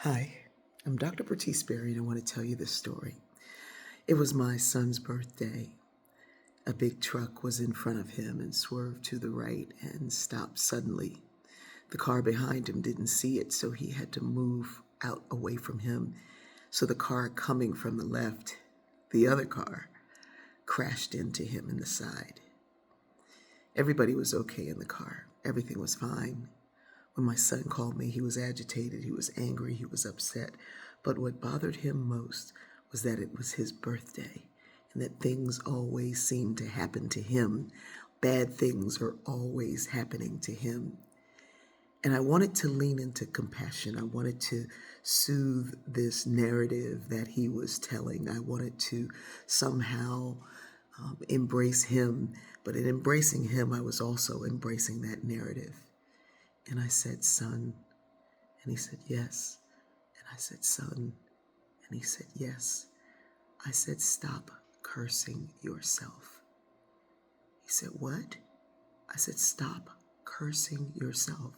Hi, I'm Dr. Bertice Berry, and I want to tell you this story. It was my son's birthday. A big truck was in front of him and swerved to the right and stopped suddenly. The car behind him didn't see it, so he had to move out away from him. So the car coming from the left, the other car, crashed into him in the side. Everybody was okay in the car. Everything was fine. When my son called me, he was agitated, he was angry, he was upset. But what bothered him most was that it was his birthday and that things always seemed to happen to him. Bad things are always happening to him. And I wanted to lean into compassion. I wanted to soothe this narrative that he was telling. I wanted to somehow embrace him. But in embracing him, I was also embracing that narrative. And I said, "Son," and he said, "Yes." And I said, "Son," and he said, "Yes." I said, "Stop cursing yourself." He said, "What?" I said, "Stop cursing yourself.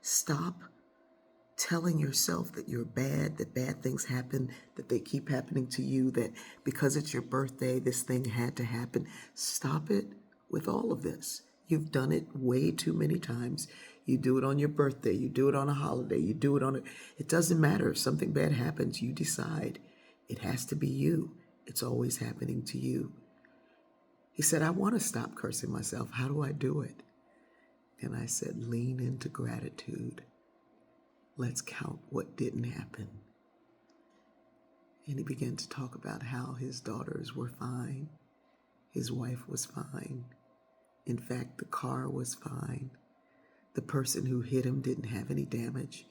Stop telling yourself that you're bad, that bad things happen, that they keep happening to you, that because it's your birthday, this thing had to happen. Stop it with all of this. You've done it way too many times. You do it on your birthday, you do it on a holiday, you do it on it doesn't matter. If something bad happens, you decide it has to be you. It's always happening to you." He said, "I want to stop cursing myself. How do I do it?" And I said, "Lean into gratitude. Let's count what didn't happen." And he began to talk about how his daughters were fine. His wife was fine. In fact, the car was fine. The person who hit him didn't have any damage.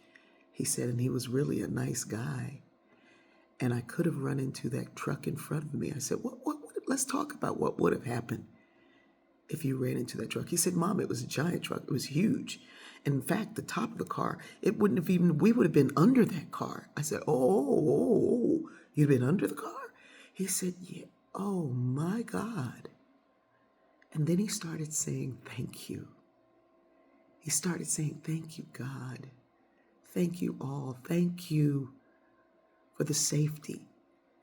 He said, and he was really a nice guy. And I could have run into that truck in front of me. I said, let's talk about what would have happened if you ran into that truck. He said, "Mom, it was a giant truck. It was huge. In fact, the top of the car, we would have been under that car." I said, oh, you'd been under the car?" He said, "Yeah." Oh my God. And then he started saying, "Thank you." He started saying, "Thank you, God. Thank you all. Thank you for the safety.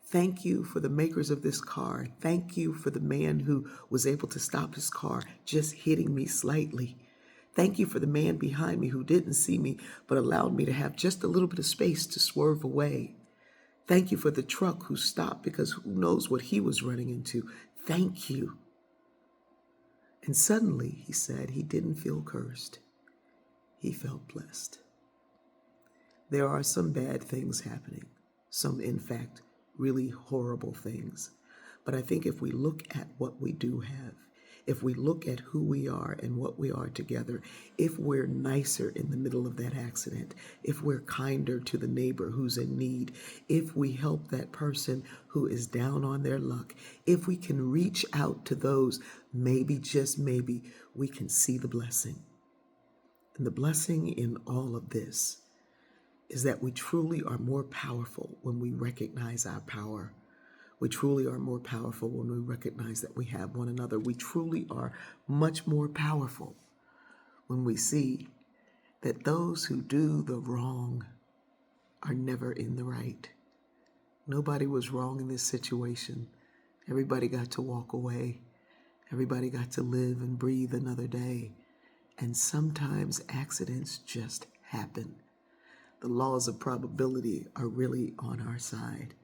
Thank you for the makers of this car. Thank you for the man who was able to stop his car just hitting me slightly. Thank you for the man behind me who didn't see me but allowed me to have just a little bit of space to swerve away. Thank you for the truck who stopped because who knows what he was running into. Thank you." And suddenly, he said, he didn't feel cursed. He felt blessed. There are some bad things happening, some, in fact, really horrible things. But I think if we look at what we do have, if we look at who we are and what we are together, if we're nicer in the middle of that accident, if we're kinder to the neighbor who's in need, if we help that person who is down on their luck, if we can reach out to those, maybe, just maybe, we can see the blessing. And the blessing in all of this is that we truly are more powerful when we recognize our power. We truly are more powerful when we recognize that we have one another. We truly are much more powerful when we see that those who do the wrong are never in the right. Nobody was wrong in this situation. Everybody got to walk away. Everybody got to live and breathe another day. And sometimes accidents just happen. The laws of probability are really on our side.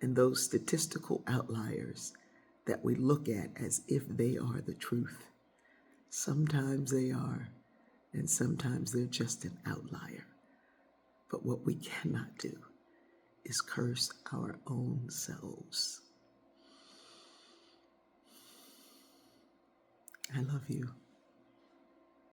And those statistical outliers that we look at as if they are the truth, sometimes they are, and sometimes they're just an outlier. But what we cannot do is curse our own selves. I love you.